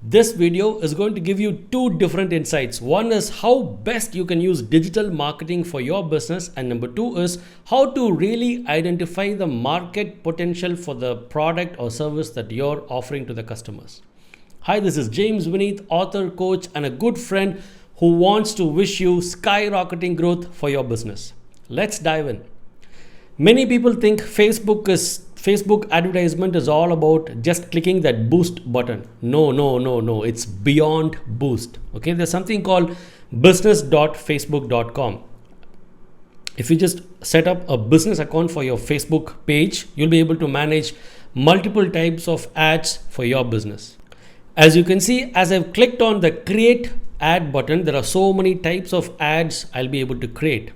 This video is going to give you two different insights. One is how best you can use digital marketing for your business, and number two is how to really identify the market potential for the product or service that you're offering to the customers. Hi, this is James Vineeth, author, coach, and a good friend who wants to wish you skyrocketing growth for your business. Let's dive in. Many people think Facebook advertisement is all about just clicking that boost button. No. It's beyond boost. Okay, there's something called business.facebook.com. If you just set up a business account for your Facebook page, you'll be able to manage multiple types of ads for your business. As you can see, as I've clicked on the create ad button, there are so many types of ads I'll be able to create.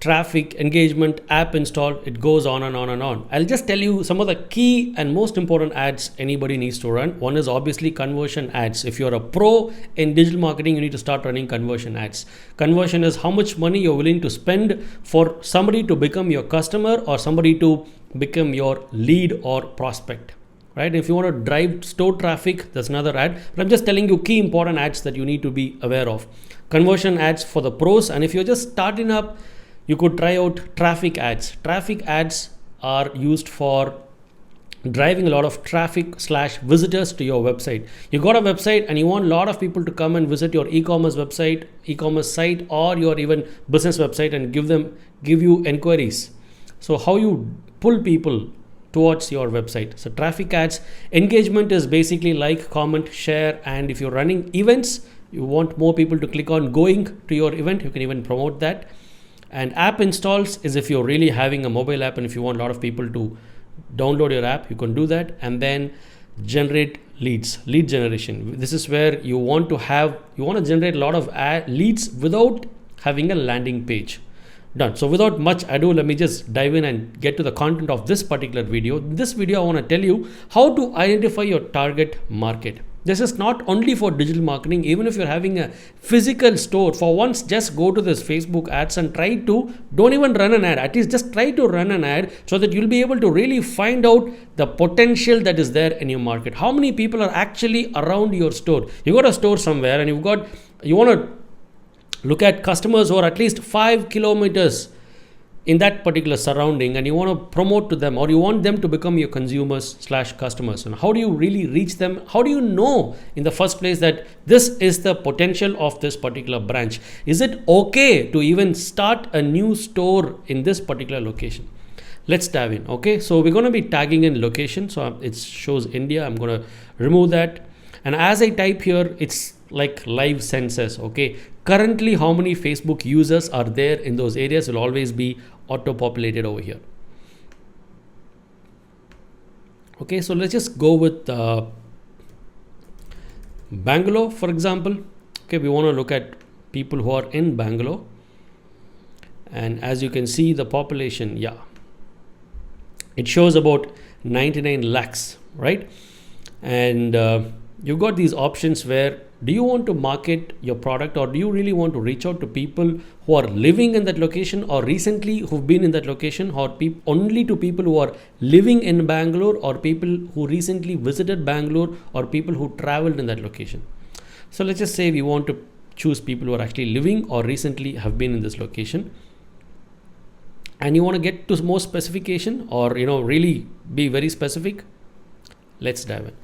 Traffic, engagement, app install, it goes on and on and on. I'll just tell you some of the key and most important ads anybody needs to run. One is obviously conversion ads. If you're a pro in digital marketing, you need to start running conversion ads. Conversion is how much money you're willing to spend for somebody to become your customer or somebody to become your lead or prospect. Right? If you want to drive store traffic, that's another ad. But I'm just telling you key important ads that you need to be aware of. Conversion ads for the pros, and if you're just starting up, you could try out traffic ads. Traffic ads are used for driving a lot of traffic / visitors to your website. You got a website and you want a lot of people to come and visit your e-commerce website, e-commerce site, or your even business website and give you inquiries. So how you pull people towards your website. So traffic ads. Engagement is basically like, comment, share, and if you're running events, you want more people to click on going to your event, you can even promote that. And app installs is if you're really having a mobile app and if you want a lot of people to download your app, you can do that. And then generate leads, lead generation. This is where you want to generate a lot of leads without having a landing page. Done. So without much ado, let me just dive in and get to the content of this particular video. In this video, I want to tell you how to identify your target market. This is not only for digital marketing. Even if you're having a physical store, for once, just go to this Facebook ads and don't even run an ad. At least just try to run an ad so that you'll be able to really find out the potential that is there in your market. How many people are actually around your store? You got a store somewhere and you want to look at customers who are at least 5 kilometers in that particular surrounding, and you want to promote to them, or you want them to become your consumers / customers. And how do you really reach them? How do you know in the first place that this is the potential of this particular branch? Is it okay to even start a new store in this particular location? Let's dive in. Okay, so we're going to be tagging in location. So it shows India. I'm going to remove that. And as I type here, it's like live census. Okay, currently how many Facebook users are there in those areas will always be auto populated over here. Okay, so let's just go with Bangalore, for example. Okay, we want to look at people who are in Bangalore, and as you can see, the population, it shows about 99 lakhs, right? And you've got these options where do you want to market your product, or do you really want to reach out to people who are living in that location or recently who've been in that location, or only to people who are living in Bangalore, or people who recently visited Bangalore, or people who traveled in that location? So let's just say we want to choose people who are actually living or recently have been in this location. And you want to get to more specification, or really be very specific. Let's dive in.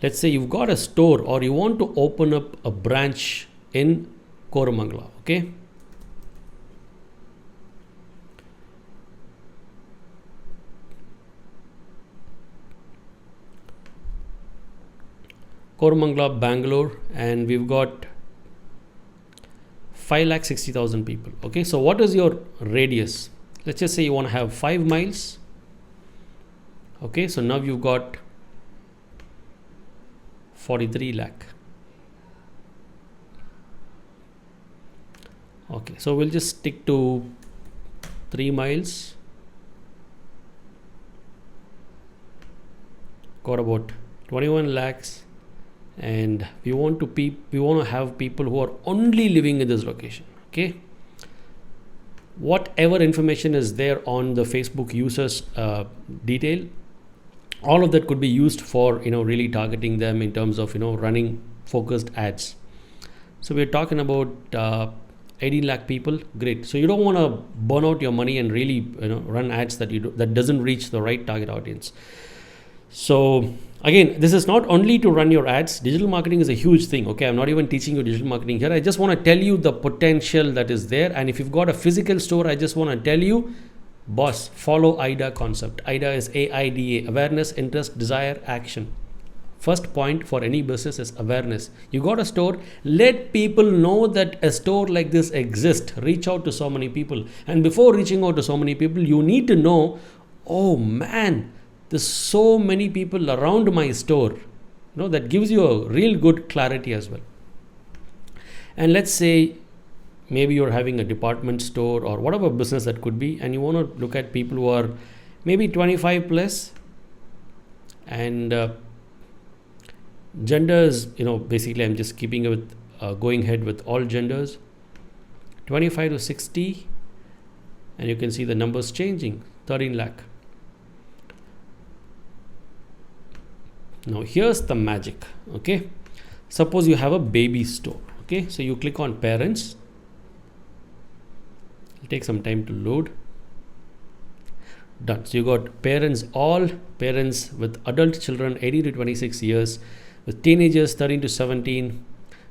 Let's say you've got a store, or you want to open up a branch in Koramangala. Okay. Koramangala, Bangalore, and we've got 5,60,000 people. Okay. So what is your radius? Let's just say you want to have 5 miles. Okay. So now you've got 43 lakh. Okay, so we'll just stick to 3 miles. Got about 21 lakhs, and we want to have people who are only living in this location. Okay, whatever information is there on the Facebook users detail, All of that could be used for really targeting them in terms of running focused ads. So we're talking about 18 lakh people. Great. So you don't want to burn out your money and really run ads that doesn't reach the right target audience. So again, this is not only to run your ads. Digital marketing is a huge thing. Okay, I'm not even teaching you digital marketing here. I just want to tell you the potential that is there. And if you've got a physical store, I just want to tell you, boss, follow AIDA concept. AIDA is AIDA: awareness, interest, desire, action. First point for any business is awareness. You got a store, let people know that a store like this exists. Reach out to so many people. And before reaching out to so many people, you need to know, oh man, there's so many people around my store. That gives you a real good clarity as well. And let's say maybe you're having a department store or whatever business that could be, and you want to look at people who are maybe 25 plus, and genders, basically I'm just keeping it with going ahead with all genders, 25 to 60, and you can see the numbers changing, 13 lakh. Now here's the magic. Okay, suppose you have a baby store. Okay, so you click on parents. It'll take some time to load. Done. So you got parents, all parents with adult children 18 to 26 years, with teenagers 13 to 17,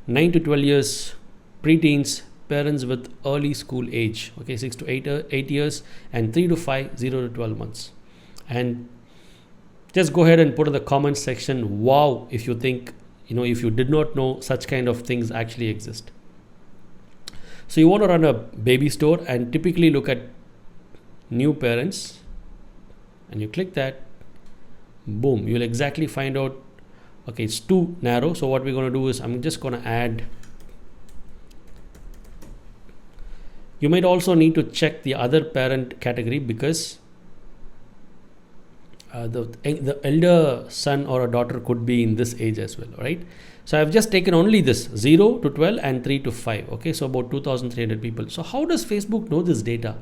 9 to 12 years, preteens, parents with early school age, okay, 6 to 8 years, and 3 to 5, 0 to 12 months. And just go ahead and put in the comments section, wow, if you think, if you did not know such kind of things actually exist. So you want to run a baby store and typically look at new parents, and you click that, boom, you'll exactly find out, okay, it's too narrow. So what we're going to do is I'm just going to add. You might also need to check the other parent category, because the elder son or a daughter could be in this age as well, right? So I've just taken only this 0 to 12 and 3 to 5. Okay, so about 2,300 people. So how does Facebook know this data?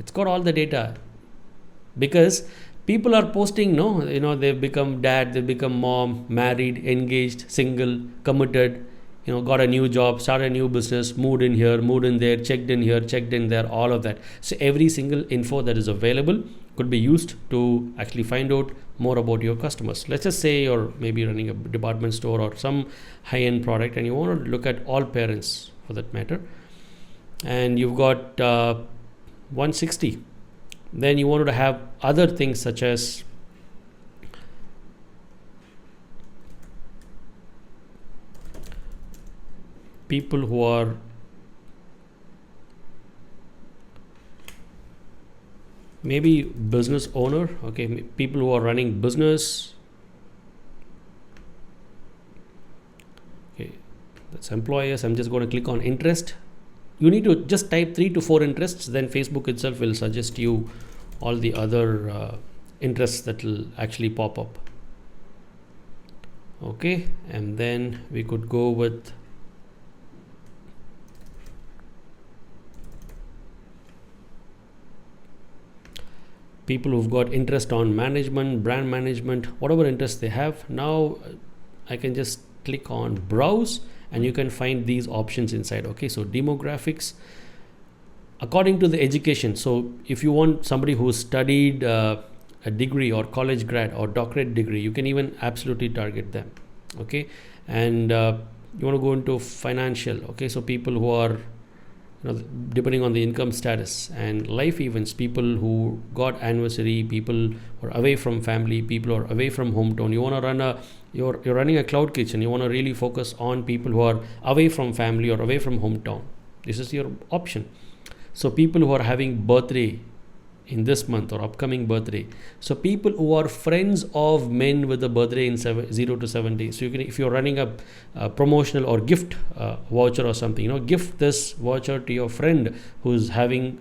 It's got all the data, because people are posting, they've become dad, they've become mom, married, engaged, single, committed, got a new job, started a new business, moved in here, moved in there, checked in here, checked in there, all of that. So every single info that is available could be used to actually find out more about your customers. Let's just say you're maybe running a department store or some high-end product, and you want to look at all parents for that matter, and you've got 160. Then you wanted to have other things such as people who are maybe business owner, okay, people who are running business, okay, that's employers. I'm just going to click on interest. You need to just type 3 to 4 interests, then Facebook itself will suggest you all the other interests that will actually pop up. Okay, and then we could go with people who've got interest on management, brand management, whatever interest they have. Now I can just click on browse, and you can find these options inside. Okay, so demographics according to the education. So if you want somebody who studied a degree or college grad or doctorate degree, you can even absolutely target them. Okay, and you want to go into financial. Okay, so people who are depending on the income status, and life events, people who got anniversary, people who are away from family, people who are away from hometown. You want to run you're running a cloud kitchen, you want to really focus on people who are away from family or away from hometown. This is your option. So people who are having birthday in this month or upcoming birthday. So people who are friends of men with a birthday in 0 to 7 days. So you can, if you're running a promotional or gift voucher or something, gift this voucher to your friend who's having,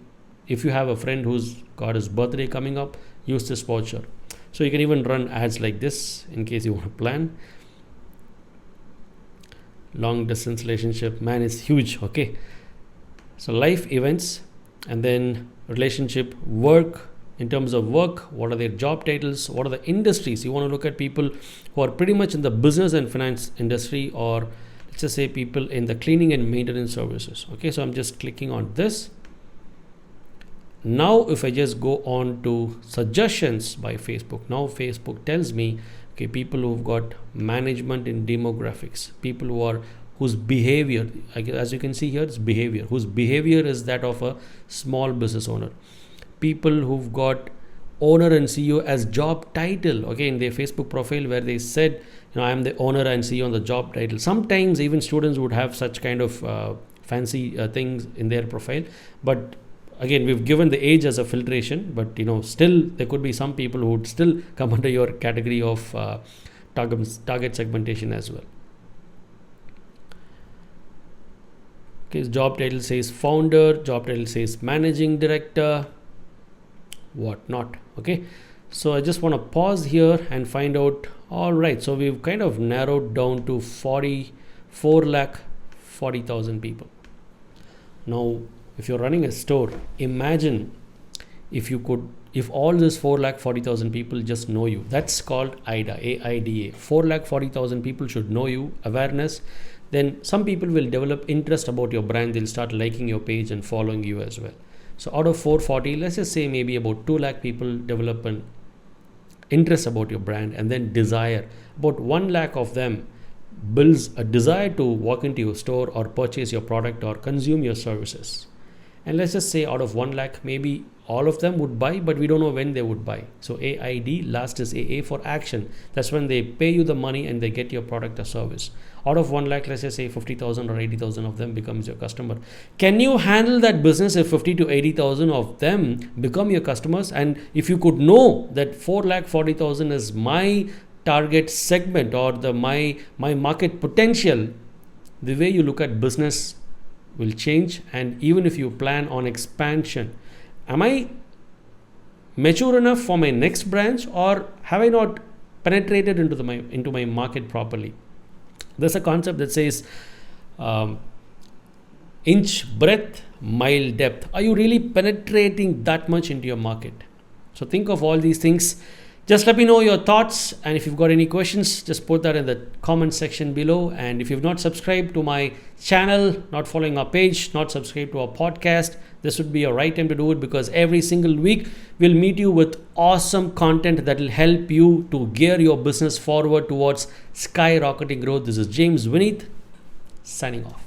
if you have a friend who's got his birthday coming up, use this voucher. So you can even run ads like this in case you want to plan. Long distance relationship, man, is huge. Okay, so life events, and then relationship, work, in terms of work, what are their job titles, what are the industries. You want to look at people who are pretty much in the business and finance industry, or let's just say people in the cleaning and maintenance services. Okay, so I'm just clicking on this. Now if I just go on to suggestions by Facebook, now Facebook tells me, okay, people who've got management in demographics, people whose behavior, as you can see here, it's behavior, whose behavior is that of a small business owner, people who've got owner and CEO as job title, okay, in their Facebook profile, where they said, I am the owner and CEO on the job title. Sometimes even students would have such kind of fancy things in their profile, but again, we've given the age as a filtration, but still there could be some people who would still come under your category of target segmentation as well. Okay, job title says founder, job title says managing director, whatnot. Okay, so I just want to pause here and find out. All right, so we've kind of narrowed down to 4,40,000 people. Now, if you're running a store, imagine if all this 4,40,000 people just know you. That's called AIDA, AIDA. 4,40,000 people should know you, awareness. Then some people will develop interest about your brand. They'll start liking your page and following you as well. So out of 440, let's just say maybe about 2 lakh people develop an interest about your brand, and then desire. About 1 lakh of them builds a desire to walk into your store or purchase your product or consume your services. And let's just say out of 1 lakh, maybe all of them would buy, but we don't know when they would buy. So AID, last is AA for action. That's when they pay you the money and they get your product or service. Out of 1 lakh, let's just say 50,000 or 80,000 of them becomes your customer. Can you handle that business if 50 to 80,000 of them become your customers? And if you could know that 4,40,000 is my target segment or my market potential, the way you look at business will change. And even if you plan on expansion, am I mature enough for my next branch, or have I not penetrated into my market properly? There's a concept that says inch breadth, mile depth. Are you really penetrating that much into your market? So think of all these things. Just let me know your thoughts, and if you've got any questions, just put that in the comment section below. And if you've not subscribed to my channel, not following our page, not subscribed to our podcast, this would be a right time to do it, because every single week we'll meet you with awesome content that will help you to gear your business forward towards skyrocketing growth. This is James Vineeth signing off.